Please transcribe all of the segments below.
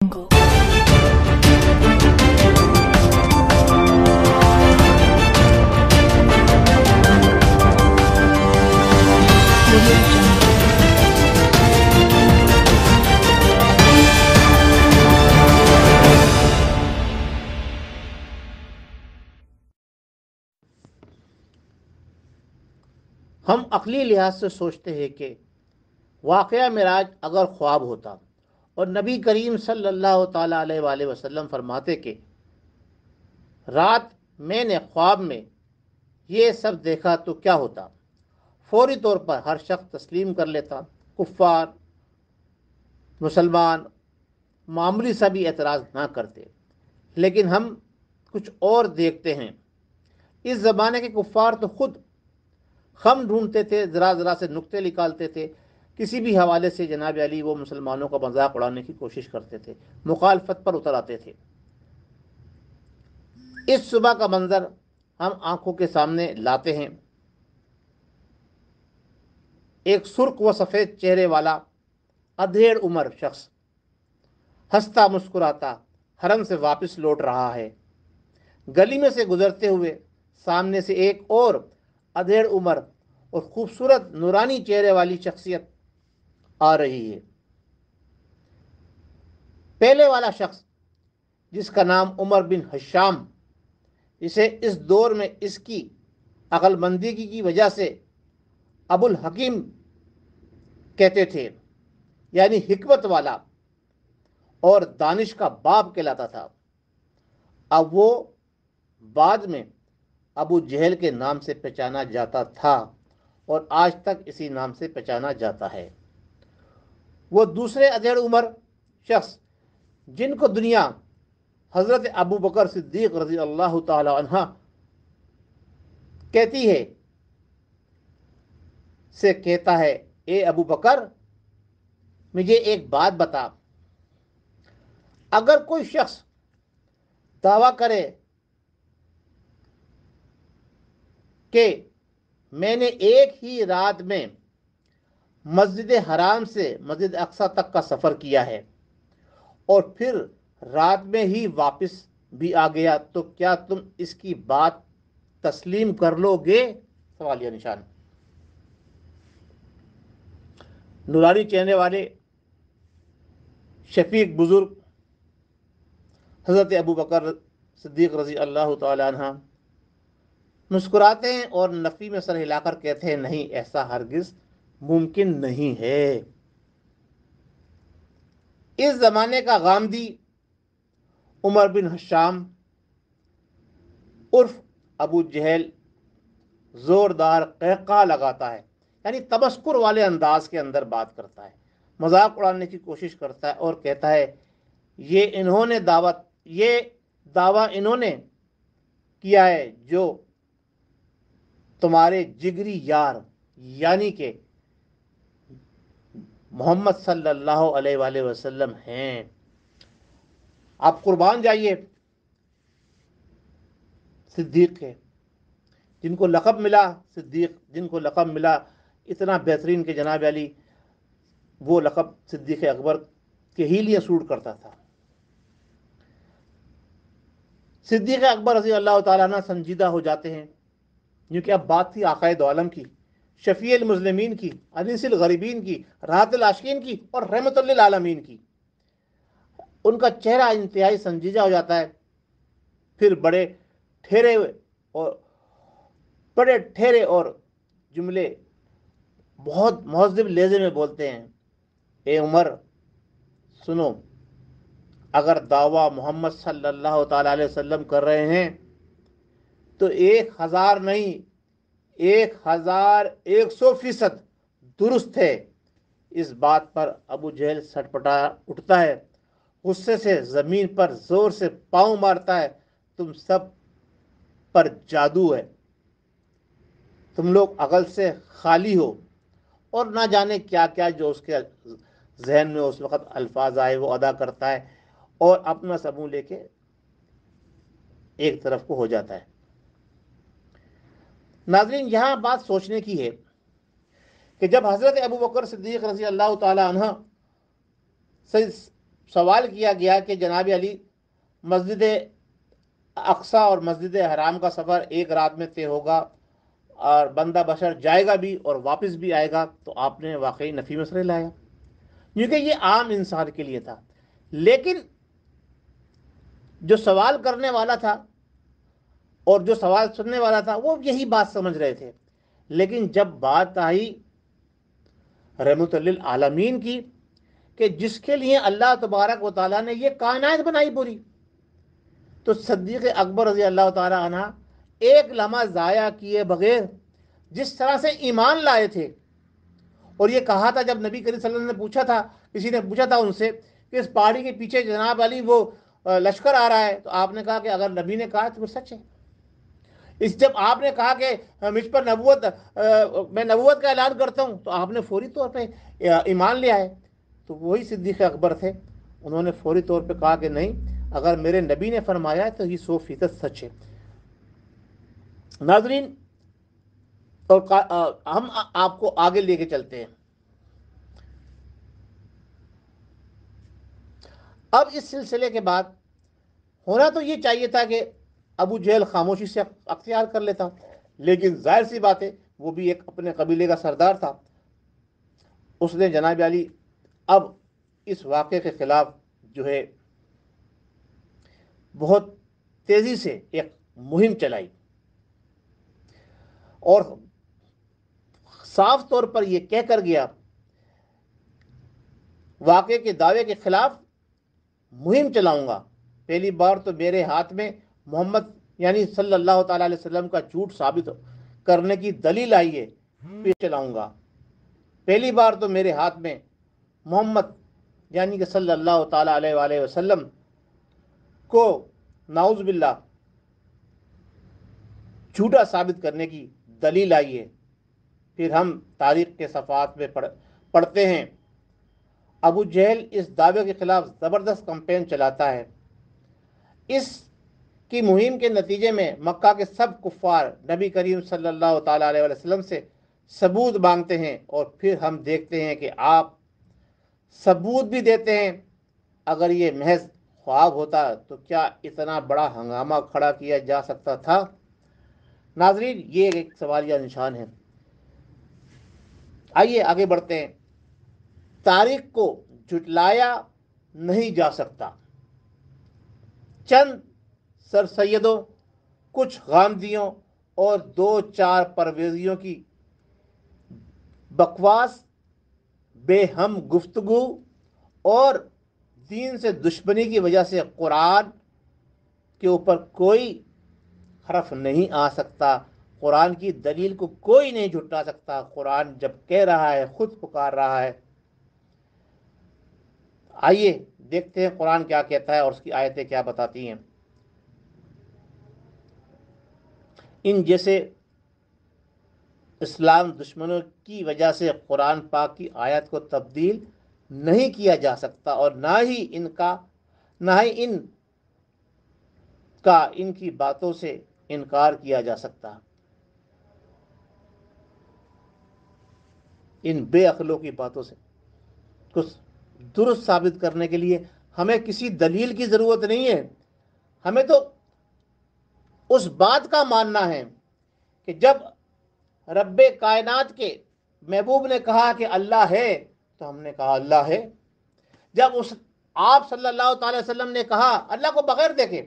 ہم عقلی لحاظ سے سوچتے ہیں کہ واقعہ معراج اگر خواب ہوتا اور نبی کریم صلی اللہ تعالیٰ علیہ وآلہ وسلم فرماتے کہ رات میں نے خواب میں یہ سب دیکھا تو کیا ہوتا، فوری طور پر ہر شخص تسلیم کر لیتا، کفار مسلمان معمولی سا بھی اعتراض نہ کرتے۔ لیکن ہم کچھ اور دیکھتے ہیں۔ اس زمانے کے کفار تو خود خم ڈھونڈتے تھے، ذرا ذرا سے نقطے نکالتے تھے، کسی بھی حوالے سے جناب علی وہ مسلمانوں کا مذاق اڑانے کی کوشش کرتے تھے، مخالفت پر اتر آتے تھے۔ اس صبح کا منظر ہم آنکھوں کے سامنے لاتے ہیں۔ ایک سرخ و سفید چہرے والا ادھیڑ عمر شخص ہنستا مسکراتا حرم سے واپس لوٹ رہا ہے۔ گلی میں سے گزرتے ہوئے سامنے سے ایک اور ادھیڑ عمر اور خوبصورت نورانی چہرے والی شخصیت آ رہی ہے۔ پہلے والا شخص جس کا نام عمر بن حشام، جسے اس دور میں اس کی عقل مندی کی وجہ سے ابو الحکیم کہتے تھے، یعنی حکمت والا اور دانش کا باپ کہلاتا تھا، اب وہ بعد میں ابو جہل کے نام سے پہچانا جاتا تھا اور آج تک اسی نام سے پہچانا جاتا ہے۔ وہ دوسرے ادھیڑ عمر شخص جن کو دنیا حضرت ابو بکر صدیق رضی اللہ تعالی عنہ کہتی ہے، سے کہتا ہے، اے ابو بکر مجھے ایک بات بتا، اگر کوئی شخص دعویٰ کرے کہ میں نے ایک ہی رات میں مسجد حرام سے مسجد اقصی تک کا سفر کیا ہے اور پھر رات میں ہی واپس بھی آ گیا، تو کیا تم اس کی بات تسلیم کر لو گے؟ سوالیہ نشان۔ نورانی چہرے والے شفیق بزرگ حضرت ابو بکر صدیق رضی اللہ تعالی عنہ مسکراتے ہیں اور نفی میں سر ہلا کر کہتے ہیں، نہیں، ایسا ہرگز ممکن نہیں ہے۔ اس زمانے کا غامدی عمر بن حشام عرف ابو جہل زوردار قہقہ لگاتا ہے، یعنی تمسکر والے انداز کے اندر بات کرتا ہے، مذاق اڑانے کی کوشش کرتا ہے اور کہتا ہے، یہ دعویٰ انہوں نے کیا ہے جو تمہارے جگری یار یعنی کہ محمد صلی اللہ علیہ وآلہ وسلم ہیں۔ آپ قربان جائیے صدیق کے، جن کو لقب ملا صدیق، جن کو لقب ملا اتنا بہترین کہ جناب علی وہ لقب صدیق اکبر کے ہی لیے سوٹ کرتا تھا۔ صدیق اکبر رضی اللہ تعالیٰ عنہ سنجیدہ ہو جاتے ہیں، کیونکہ اب بات تھی آقائے دو عالم کی، شفیع المذنبین کی، انیس الغریبین کی، راحت العاشقین کی اور رحمت للعالمین کی۔ ان کا چہرہ انتہائی سنجیدہ ہو جاتا ہے، پھر بڑے ٹھہرے اور جملے بہت مہذب لہجے میں بولتے ہیں، اے عمر سنو، اگر دعویٰ محمد صلی اللہ تعالیٰ علیہ وسلم کر رہے ہیں تو 1000 نہیں، 1100% درست ہے۔ اس بات پر ابو جہل سٹپٹا اٹھتا ہے، غصے سے زمین پر زور سے پاؤں مارتا ہے، تم سب پر جادو ہے، تم لوگ عقل سے خالی ہو، اور نہ جانے کیا کیا جو اس کے ذہن میں اس وقت الفاظ آئے وہ ادا کرتا ہے اور اپنا سبوں لے کے ایک طرف کو ہو جاتا ہے۔ ناظرین، یہاں بات سوچنے کی ہے کہ جب حضرت ابو بکر صدیق رضی اللہ تعالی عنہ سوال کیا گیا کہ جناب علی مسجد اقصیٰ اور مسجد حرام کا سفر ایک رات میں طے ہوگا اور بندہ بشر جائے گا بھی اور واپس بھی آئے گا، تو آپ نے واقعی نفی مسئلے لایا، کیونکہ یہ عام انسان کے لیے تھا۔ لیکن جو سوال کرنے والا تھا اور جو سوال سننے والا تھا وہ یہی بات سمجھ رہے تھے، لیکن جب بات آئی رحمت للعالمین کی کہ جس کے لیے اللہ تبارک و تعالیٰ نے یہ کائنات بنائی پوری، تو صدیق اکبر رضی اللہ تعالیٰ عنہ ایک لمحہ ضائع کیے بغیر جس طرح سے ایمان لائے تھے، اور یہ کہا تھا جب نبی کریم صلی اللہ علیہ وسلم نے پوچھا تھا، کسی نے پوچھا تھا ان سے کہ اس پہاڑی کے پیچھے جناب علی وہ لشکر آ رہا ہے، تو آپ نے کہا کہ اگر نبی نے کہا تو وہ سچ ہے۔ جب آپ نے کہا کہ مجھ پر نبوت میں نبوت کا اعلان کرتا ہوں، تو آپ نے فوری طور پہ ایمان لے آئے۔ تو وہی صدیق اکبر تھے، انہوں نے فوری طور پہ کہا کہ نہیں، اگر میرے نبی نے فرمایا ہے تو یہ 100% سچ ہے۔ ناظرین، اور ہم آپ کو آگے لے کے چلتے ہیں۔ اب اس سلسلے کے بعد ہونا تو یہ چاہیے تھا کہ ابو جہل خاموشی سے اختیار کر لیتا، لیکن ظاہر سی بات ہے وہ بھی ایک اپنے قبیلے کا سردار تھا، اس نے جناب علی اب اس واقعے کے خلاف جو ہے بہت تیزی سے ایک مہم چلائی، اور صاف طور پر یہ کہہ کر گیا واقعے کے دعوے کے خلاف مہم چلاؤں گا، پہلی بار تو میرے ہاتھ میں محمد یعنی صلی اللہ تعالیٰ علیہ وسلم کا جھوٹ ثابت کرنے کی دلیل آئی ہے، پھر چلاؤں گا۔ پہلی بار تو میرے ہاتھ میں محمد یعنی کہ صلی اللہ تعالیٰ علیہ وآلہ وسلم کو نعوذ باللہ جھوٹا ثابت کرنے کی دلیل آئی ہے۔ پھر ہم تاریخ کے صفحات میں پڑھتے ہیں ابو جہل اس دعوے کے خلاف زبردست کمپین چلاتا ہے۔ اس کی مہم کے نتیجے میں مکہ کے سب کفار نبی کریم صلی اللہ تعالیٰ علیہ وسلم سے ثبوت مانگتے ہیں، اور پھر ہم دیکھتے ہیں کہ آپ ثبوت بھی دیتے ہیں۔ اگر یہ محض خواب ہوتا تو کیا اتنا بڑا ہنگامہ کھڑا کیا جا سکتا تھا؟ ناظرین، یہ ایک سوالیہ نشان ہے۔ آئیے آگے بڑھتے ہیں۔ تاریخ کو جھٹلایا نہیں جا سکتا۔ چند سر سیدوں، کچھ غامدیوں اور 2-4 پرویزیوں کی بکواس، بے ہم گفتگو اور دین سے دشمنی کی وجہ سے قرآن کے اوپر کوئی حرف نہیں آ سکتا، قرآن کی دلیل کو کوئی نہیں جھٹلا سکتا۔ قرآن جب کہہ رہا ہے خود پکار رہا ہے۔ آئیے دیکھتے ہیں قرآن کیا کہتا ہے اور اس کی آیتیں کیا بتاتی ہیں۔ ان جیسے اسلام دشمنوں کی وجہ سے قرآن پاک کی آیت کو تبدیل نہیں کیا جا سکتا، اور نہ ہی ان کا ان کی باتوں سے انکار کیا جا سکتا۔ ان بے عقلوں کی باتوں سے کچھ درست ثابت کرنے کے لیے ہمیں کسی دلیل کی ضرورت نہیں ہے، ہمیں تو اس بات کا ماننا ہے کہ جب رب کائنات کے محبوب نے کہا کہ اللہ ہے تو ہم نے کہا اللہ ہے۔ جب آپ صلی اللہ تعالی وسلم نے کہا اللہ کو بغیر دیکھے،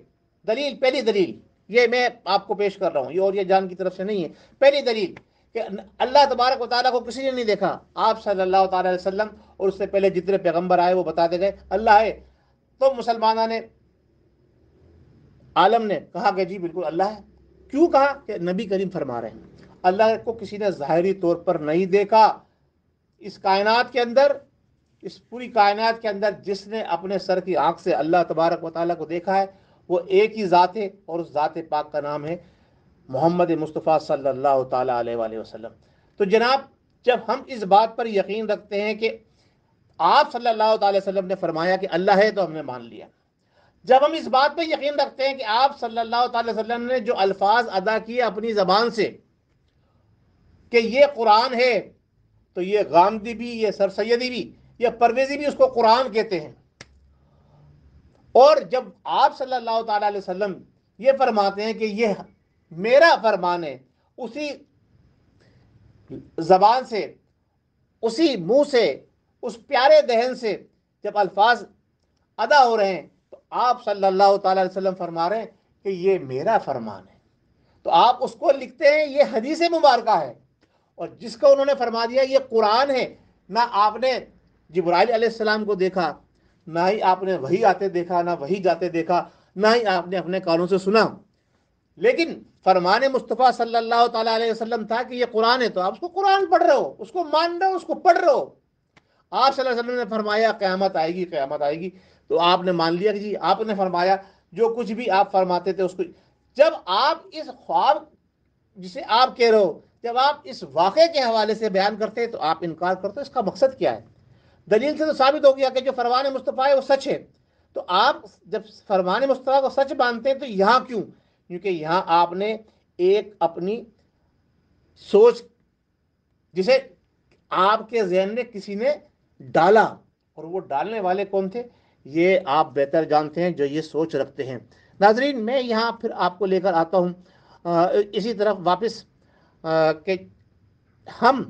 دلیل، پہلی دلیل یہ میں آپ کو پیش کر رہا ہوں، یہ اور یہ جان کی طرف سے نہیں ہے، پہلی دلیل کہ اللہ تبارک و تعالیٰ کو کسی نے نہیں دیکھا، آپ صلی اللہ تعالی علیہ وسلم اور اس سے پہلے جتنے پیغمبر آئے وہ بتاتے گئے اللہ ہے، تو مسلمانوں نے عالم نے کہا کہ جی بالکل اللہ ہے۔ کیوں کہا؟ کہ نبی کریم فرما رہے ہیں اللہ کو کسی نے ظاہری طور پر نہیں دیکھا۔ اس کائنات کے اندر، اس پوری کائنات کے اندر جس نے اپنے سر کی آنکھ سے اللہ تبارک و تعالیٰ کو دیکھا ہے وہ ایک ہی ذات ہے، اور اس ذات پاک کا نام ہے محمد مصطفیٰ صلی اللہ تعالیٰ علیہ وآلہ وسلم۔ تو جناب جب ہم اس بات پر یقین رکھتے ہیں کہ آپ صلی اللہ تعالی وسلم نے فرمایا کہ اللہ ہے تو ہم نے مان لیا۔ جب ہم اس بات پہ یقین رکھتے ہیں کہ آپ صلی اللہ تعالی وسلم نے جو الفاظ ادا کیے اپنی زبان سے کہ یہ قرآن ہے، تو یہ غامدی بھی، یہ سر سیدی بھی، یہ پرویزی بھی اس کو قرآن کہتے ہیں، اور جب آپ صلی اللہ تعالیٰ علیہ وسلم یہ فرماتے ہیں کہ یہ میرا فرمان ہے، اسی زبان سے، اسی منہ سے، اس پیارے دہن سے جب الفاظ ادا ہو رہے ہیں تو آپ صلی اللہ تعالیٰ علیہ وسلم فرما رہے ہیں کہ یہ میرا فرمان ہے، تو آپ اس کو لکھتے ہیں یہ حدیث مبارکہ ہے۔ اور جس کو انہوں نے فرما دیا یہ قرآن ہے، نہ آپ نے جبرائیل علیہ السلام کو دیکھا، نہ ہی آپ نے وحی آتے دیکھا، نہ وحی جاتے دیکھا، نہ ہی آپ نے اپنے کانوں سے سنا، لیکن فرمان مصطفیٰ صلی اللہ تعالیٰ علیہ وسلم تھا کہ یہ قرآن ہے، تو آپ اس کو قرآن پڑھ رہے ہو، اس کو مان رہے ہو، اس کو پڑھ رہے ہو۔ آپ صلی اللہ علیہ وسلم نے فرمایا قیامت آئے گی، قیامت آئے گی، تو آپ نے مان لیا کہ جی آپ نے فرمایا، جو کچھ بھی آپ فرماتے تھے اس کو۔ جب آپ اس خواب جسے آپ کہہ رہے ہو، جب آپ اس واقعے کے حوالے سے بیان کرتے تو آپ انکار کرتے، اس کا مقصد کیا ہے؟ دلیل سے تو ثابت ہو گیا کہ جو فرمان مصطفیٰ ہے وہ سچ ہے، تو آپ جب فرمان مصطفیٰ کو سچ مانتے ہیں تو یہاں کیوں؟ کیونکہ یہاں آپ نے ایک اپنی سوچ جسے آپ کے ذہن میں کسی نے ڈالا، اور وہ ڈالنے والے کون تھے یہ آپ بہتر جانتے ہیں، جو یہ سوچ رکھتے ہیں۔ ناظرین، میں یہاں پھر آپ کو لے کر آتا ہوں اسی طرف واپس کہ ہم